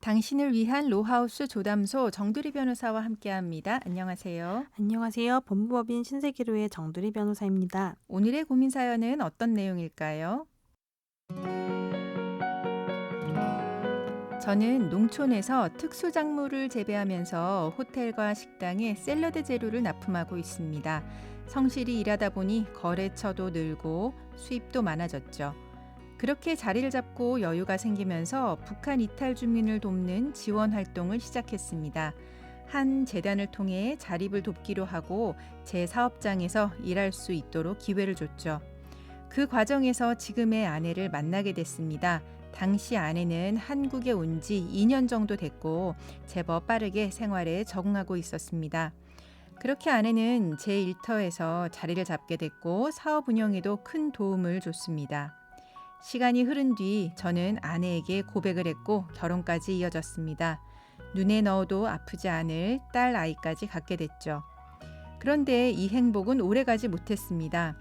당신을 위한 로하우스 조담소 정두리 변호사와 함께합니다. 안녕하세요. 안녕하세요. 법무법인 신세계로의 정두리 변호사입니다. 오늘의 고민 사연은 어떤 내용일까요? 저는 농촌에서 특수작물을 재배하면서 호텔과 식당에 샐러드 재료를 납품하고 있습니다. 성실히 일하다 보니 거래처도 늘고 수입도 많아졌죠. 그렇게 자리를 잡고 여유가 생기면서 북한 이탈 주민을 돕는 지원 활동을 시작했습니다. 한 재단을 통해 자립을 돕기로 하고 제 사업장에서 일할 수 있도록 기회를 줬죠. 그 과정에서 지금의 아내를 만나게 됐습니다. 당시 아내는 한국에 온 지 2년 정도 됐고 제법 빠르게 생활에 적응하고 있었습니다. 그렇게 아내는 제 일터에서 자리를 잡게 됐고 사업 운영에도 큰 도움을 줬습니다. 시간이 흐른 뒤 저는 아내에게 고백을 했고 결혼까지 이어졌습니다. 눈에 넣어도 아프지 않을 딸 아이까지 갖게 됐죠. 그런데 이 행복은 오래가지 못했습니다.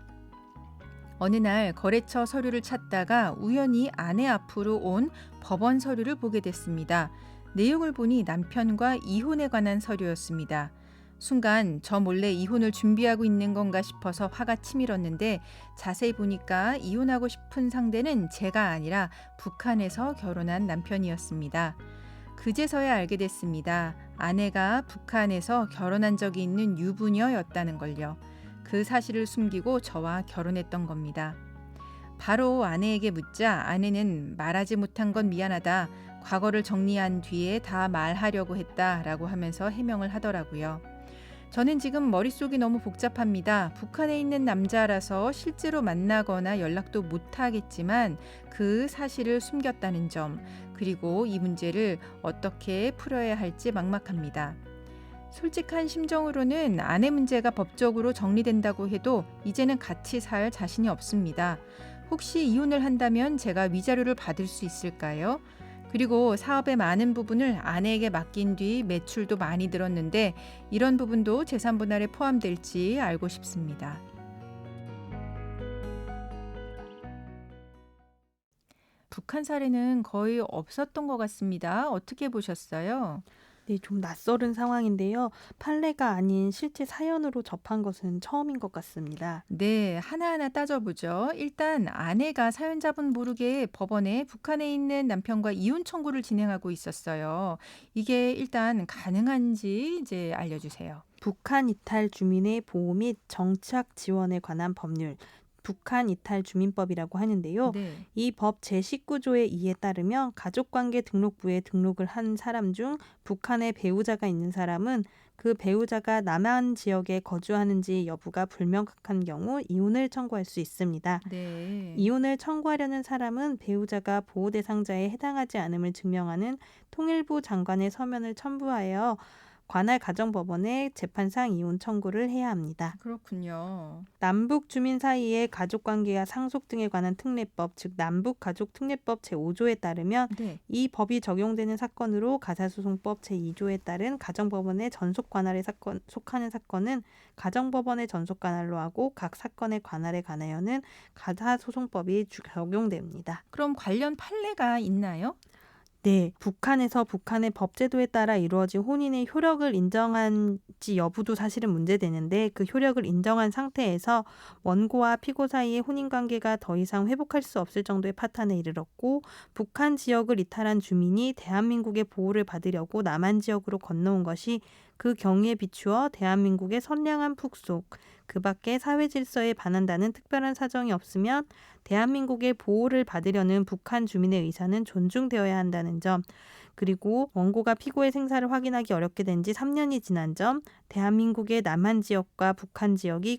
어느 날 거래처 서류를 찾다가 우연히 아내 앞으로 온 법원 서류를 보게 됐습니다. 내용을 보니 남편과 이혼에 관한 서류였습니다. 순간 저 몰래 이혼을 준비하고 있는 건가 싶어서 화가 치밀었는데 자세히 보니까 이혼하고 싶은 상대는 제가 아니라 북한에서 결혼한 남편이었습니다. 그제서야 알게 됐습니다. 아내가 북한에서 결혼한 적이 있는 유부녀였다는 걸요. 그 사실을 숨기고 저와 결혼했던 겁니다. 바로 아내에게 묻자 아내는 말하지 못한 건 미안하다. 과거를 정리한 뒤에 다 말하려고 했다라고 하면서 해명을 하더라고요. 저는 지금 머릿속이 너무 복잡합니다. 북한에 있는 남자라서 실제로 만나거나 연락도 못하겠지만 그 사실을 숨겼다는 점, 그리고 이 문제를 어떻게 풀어야 할지 막막합니다. 솔직한 심정으로는 아내 문제가 법적으로 정리된다고 해도 이제는 같이 살 자신이 없습니다. 혹시 이혼을 한다면 제가 위자료를 받을 수 있을까요? 그리고 사업의 많은 부분을 아내에게 맡긴 뒤 매출도 많이 늘었는데 이런 부분도 재산분할에 포함될지 알고 싶습니다. 북한 사례는 거의 없었던 것 같습니다. 어떻게 보셨어요? 네, 좀 낯설은 상황인데요. 판례가 아닌 실제 사연으로 접한 것은 처음인 것 같습니다. 네, 하나하나 따져보죠. 일단 아내가 사연자분 모르게 법원에 북한에 있는 남편과 이혼 청구를 진행하고 있었어요. 이게 일단 가능한지 이제 알려주세요. 북한 이탈 주민의 보호 및 정착 지원에 관한 법률, 북한 이탈 주민법이라고 하는데요. 네. 이 법 제19조의 2에 따르면 가족관계 등록부에 등록을 한 사람 중 북한에 배우자가 있는 사람은 그 배우자가 남한 지역에 거주하는지 여부가 불명확한 경우 이혼을 청구할 수 있습니다. 네. 이혼을 청구하려는 사람은 배우자가 보호 대상자에 해당하지 않음을 증명하는 통일부 장관의 서면을 첨부하여 관할 가정법원에 재판상 이혼 청구를 해야 합니다. 그렇군요. 남북 주민 사이의 가족관계와 상속 등에 관한 특례법, 즉 남북가족특례법 제5조에 따르면 네. 이 법이 적용되는 사건으로 가사소송법 제2조에 따른 가정법원의 전속 관할에 속하는 사건은 가정법원의 전속 관할로 하고 각 사건의 관할에 관하여는 가사소송법이 적용됩니다. 그럼 관련 판례가 있나요? 네, 북한에서 북한의 법제도에 따라 이루어진 혼인의 효력을 인정한지 여부도 사실은 문제되는데 그 효력을 인정한 상태에서 원고와 피고 사이의 혼인관계가 더 이상 회복할 수 없을 정도의 파탄에 이르렀고 북한 지역을 이탈한 주민이 대한민국의 보호를 받으려고 남한 지역으로 건너온 것이 그 경위에 비추어 대한민국의 선량한 풍속, 그 밖에 사회 질서에 반한다는 특별한 사정이 없으면 대한민국의 보호를 받으려는 북한 주민의 의사는 존중되어야 한다는 점, 그리고 원고가 피고의 생사를 확인하기 어렵게 된 지 3년이 지난 점, 대한민국의 남한 지역과 북한 지역이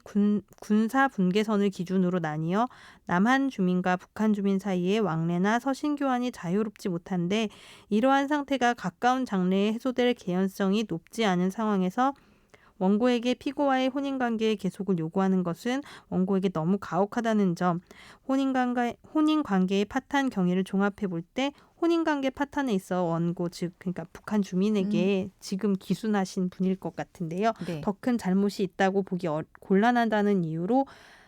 군사 분계선을 기준으로 나뉘어 남한 주민과 북한 주민 사이의 왕래나 서신 교환이 자유롭지 못한데 이러한 상태가 가까운 장래에 해소될 개연성이 높지 않은 상황에서 원고에게 피고와의 혼인관계의 계속을 요구하는 것은 원고에게 너무 가혹하다는 점, 혼인관계의 파탄 경위를 종합해 볼 때 혼인관계 파탄에 있어 원고, 즉 그러니까 북한 주민에게 지금 기순하신 분일 것 같은데요. 네. 더 큰 잘못이 있다고 보기 곤란하다는 이유로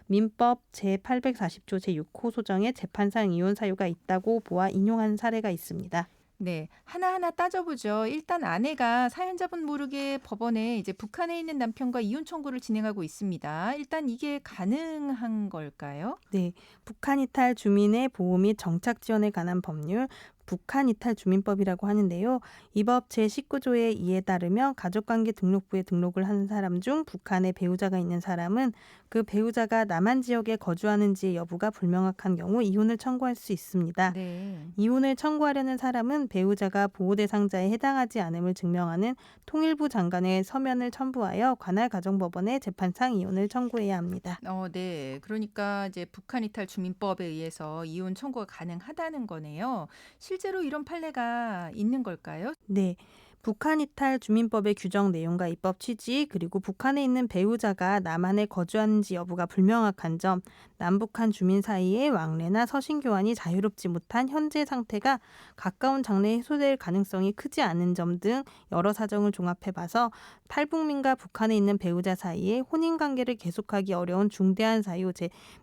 민법 제840조 제6호 소정에 재판상 이혼 사유가 있다고 보아 인용한 사례가 있습니다. 네, 하나하나 따져보죠. 일단 아내가 사연자분 모르게 법원에 이제 북한에 있는 남편과 이혼 청구를 진행하고 있습니다. 일단 이게 가능한 걸까요? 네, 북한 이탈 주민의 보호 및 정착 지원에 관한 법률 북한 이탈 주민법이라고 하는데요. 이 법 제19조의 2에 따르면 가족관계 등록부에 등록을 하는 사람 중 북한에 배우자가 있는 사람은 그 배우자가 남한 지역에 거주하는지의 여부가 불명확한 경우 이혼을 청구할 수 있습니다. 네. 이혼을 청구하려는 사람은 배우자가 보호 대상자에 해당하지 않음을 증명하는 통일부 장관의 서면을 첨부하여 관할 가정법원에 재판상 이혼을 청구해야 합니다. 네. 그러니까 이제 북한 이탈 주민법에 의해서 이혼 청구가 가능하다는 거네요. 실제로 이런 판례가 있는 걸까요? 네. 북한 이탈 주민법의 규정 내용과 입법 취지, 그리고 북한에 있는 배우자가 남한에 거주하는지 여부가 불명확한 점, 남북한 주민 사이의 왕래나 서신 교환이 자유롭지 못한 현재 상태가 가까운 장래에 해소될 가능성이 크지 않은 점 등 여러 사정을 종합해 봐서 탈북민과 북한에 있는 배우자 사이에 혼인 관계를 계속하기 어려운 중대한 사유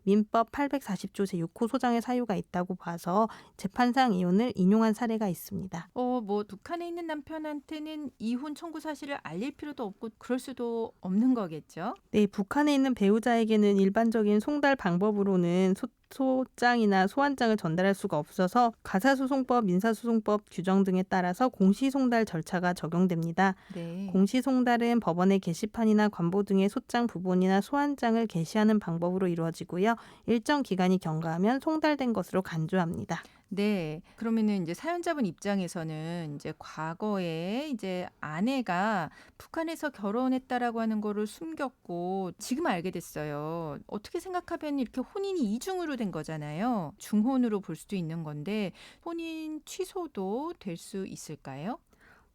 민법 840조 제6호 소장의 사유가 있다고 봐서 재판상 이혼을 인용한 사례가 있습니다. 뭐 북한에 있는 남편한테는 이혼 청구 사실을 알릴 필요도 없고 그럴 수도 없는 거겠죠? 네, 북한에 있는 배우자에게는 일반적인 송달 방법으로는 소장이나 소환장을 전달할 수가 없어서 가사소송법, 민사소송법 규정 등에 따라서 공시송달 절차가 적용됩니다. 네. 공시송달은 법원의 게시판이나 관보 등의 소장 부본이나 소환장을 게시하는 방법으로 이루어지고요. 일정 기간이 경과하면 송달된 것으로 간주합니다. 네. 그러면은 이제 사연자분 입장에서는 이제 과거에 이제 아내가 북한에서 결혼했다라고 하는 거를 숨겼고 지금 알게 됐어요. 어떻게 생각하면 이렇게 혼인이 이중으로 된 거잖아요. 중혼으로 볼 수도 있는 건데 혼인 취소도 될 수 있을까요?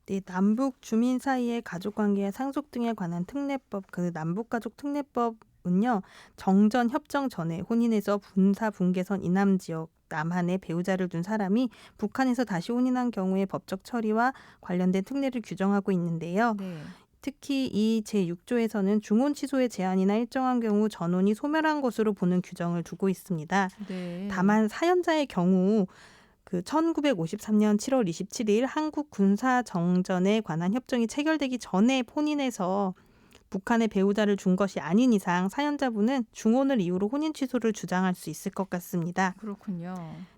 네, 남북 주민 사이의 가족관계와 상속 등에 관한 특례법, 그 남북가족 특례법은요, 정전 협정 전에 혼인해서 분사 분계선 이남 지역 남한에 배우자를 둔 사람이 북한에서 다시 혼인한 경우의 법적 처리와 관련된 특례를 규정하고 있는데요. 네. 특히 이 제6조에서는 중혼 취소의 제한이나 일정한 경우 전혼이 소멸한 것으로 보는 규정을 두고 있습니다. 네. 다만 사연자의 경우 그 1953년 7월 27일 한국 군사 정전에 관한 협정이 체결되기 전에 혼인해서 북한의 배우자를 준 것이 아닌 이상 사연자분은 중혼을 이유로 혼인 취소를 주장할 수 있을 것 같습니다. 그렇군요.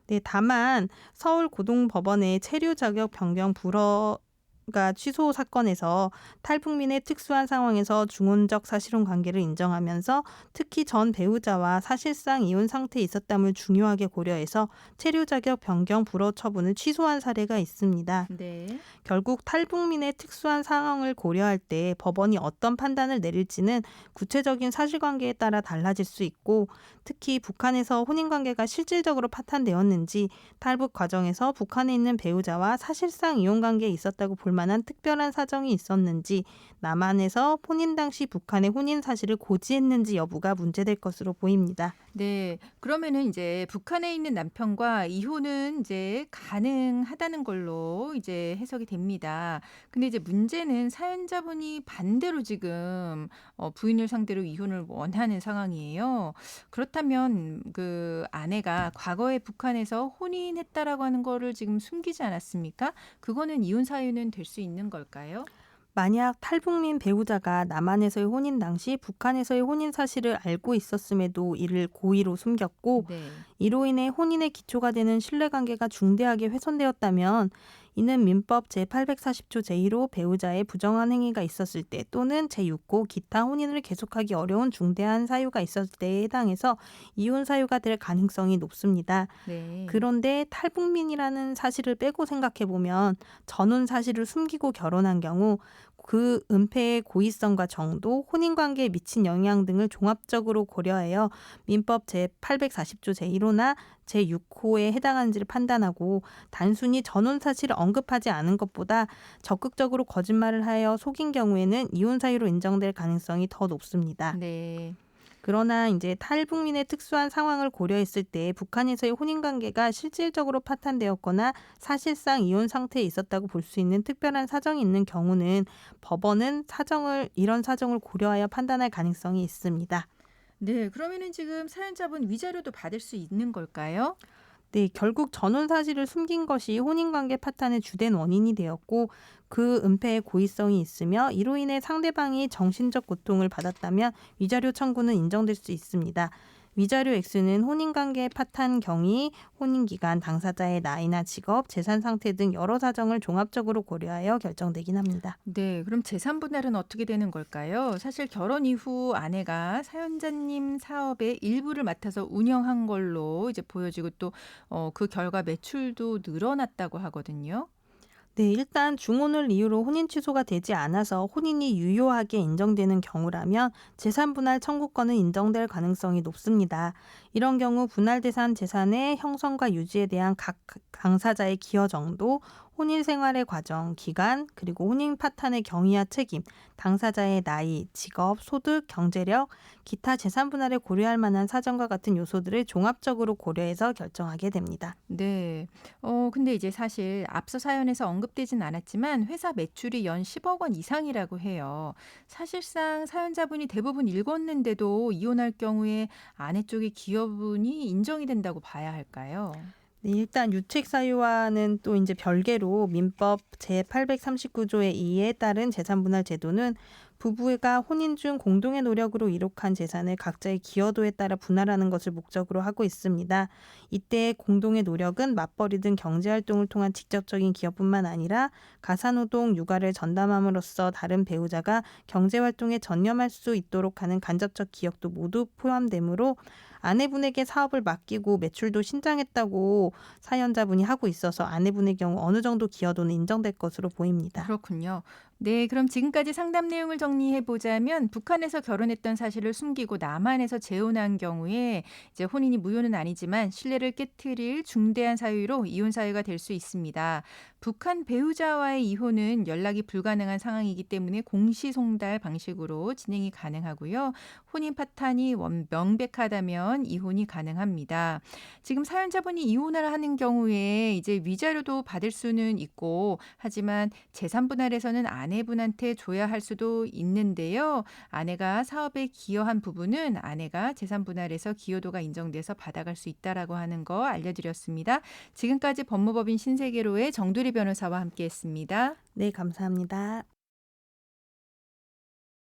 네, 다만 서울고등법원의 체류 자격 변경 불허가 취소 사건에서 탈북민의 특수한 상황에서 중혼적 사실혼 관계를 인정하면서 특히 전 배우자와 사실상 이혼 상태에 있었담을 중요하게 고려해서 체류 자격 변경 불허 처분을 취소한 사례가 있습니다. 네. 결국 탈북민의 특수한 상황을 고려할 때 법원이 어떤 판단을 내릴지는 구체적인 사실관계에 따라 달라질 수 있고 특히 북한에서 혼인관계가 실질적으로 파탄되었는지 탈북 과정에서 북한에 있는 배우자와 사실상 이혼관계에 있었다고 볼 만한 특별한 사정이 있었는지 남한에서 혼인 당시 북한의 혼인 사실을 고지했는지 여부가 문제될 것으로 보입니다. 네. 그러면은 이제 북한에 있는 남편과 이혼은 이제 가능하다는 걸로 이제 해석이 됩니다. 근데 이제 문제는 사연자분이 반대로 지금 부인을 상대로 이혼을 원하는 상황이에요. 그렇다면 그 아내가 과거에 북한에서 혼인했다라고 하는 거를 지금 숨기지 않았습니까? 그거는 이혼 사유는 될 수 있는 걸까요? 만약 탈북민 배우자가 남한에서의 혼인 당시 북한에서의 혼인 사실을 알고 있었음에도 이를 고의로 숨겼고 네. 이로 인해 혼인의 기초가 되는 신뢰관계가 중대하게 훼손되었다면 이는 민법 제840조 제1호 배우자의 부정한 행위가 있었을 때 또는 제6호 기타 혼인을 계속하기 어려운 중대한 사유가 있었을 때에 해당해서 이혼 사유가 될 가능성이 높습니다. 네. 그런데 탈북민이라는 사실을 빼고 생각해보면 전혼 사실을 숨기고 결혼한 경우 그 은폐의 고의성과 정도, 혼인관계에 미친 영향 등을 종합적으로 고려하여 민법 제840조 제1호나 제6호에 해당하는지를 판단하고 단순히 전혼 사실을 언급하지 않은 것보다 적극적으로 거짓말을 하여 속인 경우에는 이혼 사유로 인정될 가능성이 더 높습니다. 네. 그러나 이제 탈북민의 특수한 상황을 고려했을 때 북한에서의 혼인관계가 실질적으로 파탄되었거나 사실상 이혼 상태에 있었다고 볼 수 있는 특별한 사정이 있는 경우는 법원은 이런 사정을 고려하여 판단할 가능성이 있습니다. 네. 그러면은 지금 사연자분 위자료도 받을 수 있는 걸까요? 네, 결국 전혼 사실을 숨긴 것이 혼인관계 파탄의 주된 원인이 되었고 그 은폐의 고의성이 있으며 이로 인해 상대방이 정신적 고통을 받았다면 위자료 청구는 인정될 수 있습니다. 위자료 액수는 혼인관계 파탄 경위, 혼인기간, 당사자의 나이나 직업, 재산 상태 등 여러 사정을 종합적으로 고려하여 결정되긴 합니다. 네, 그럼 재산 분할은 어떻게 되는 걸까요? 사실 결혼 이후 아내가 사연자님 사업의 일부를 맡아서 운영한 걸로 이제 보여지고 또 그 결과 매출도 늘어났다고 하거든요. 네, 일단 중혼을 이유로 혼인 취소가 되지 않아서 혼인이 유효하게 인정되는 경우라면 재산 분할 청구권은 인정될 가능성이 높습니다. 이런 경우 분할 대상 재산의 형성과 유지에 대한 각 당사자의 기여 정도, 혼인 생활의 과정, 기간, 그리고 혼인 파탄의 경위와 책임, 당사자의 나이, 직업, 소득, 경제력, 기타 재산 분할에 고려할 만한 사정과 같은 요소들을 종합적으로 고려해서 결정하게 됩니다. 네. 근데 이제 사실 앞서 사연에서 언급되진 않았지만 회사 매출이 연 10억 원 이상이라고 해요. 사실상 사연자분이 대부분 읽었는데도 이혼할 경우에 아내 쪽의 기여분이 인정이 된다고 봐야 할까요? 네, 일단 유책 사유와는 또 이제 별개로 민법 제839조의 2에 따른 재산분할 제도는 부부가 혼인 중 공동의 노력으로 이룩한 재산을 각자의 기여도에 따라 분할하는 것을 목적으로 하고 있습니다. 이때 공동의 노력은 맞벌이 등 경제활동을 통한 직접적인 기여뿐만 아니라 가사노동, 육아를 전담함으로써 다른 배우자가 경제활동에 전념할 수 있도록 하는 간접적 기여도 모두 포함되므로 아내분에게 사업을 맡기고 매출도 신장했다고 사연자분이 하고 있어서 아내분의 경우 어느 정도 기여도는 인정될 것으로 보입니다. 그렇군요. 네, 그럼 지금까지 상담 내용을 정리해 보자면 북한에서 결혼했던 사실을 숨기고 남한에서 재혼한 경우에 이제 혼인이 무효는 아니지만 신뢰를 깨트릴 중대한 사유로 이혼 사유가 될 수 있습니다. 북한 배우자와의 이혼은 연락이 불가능한 상황이기 때문에 공시송달 방식으로 진행이 가능하고요. 혼인 파탄이 명백하다면 이혼이 가능합니다. 지금 사연자분이 이혼을 하는 경우에 이제 위자료도 받을 수는 있고 하지만 재산 분할에서는 아내분한테 줘야 할 수도 있는데요. 아내가 사업에 기여한 부분은 아내가 재산 분할에서 기여도가 인정돼서 받아갈 수 있다라고 하는 거 알려드렸습니다. 지금까지 법무법인 신세계로의 정두리 변호사와 함께했습니다. 네, 감사합니다.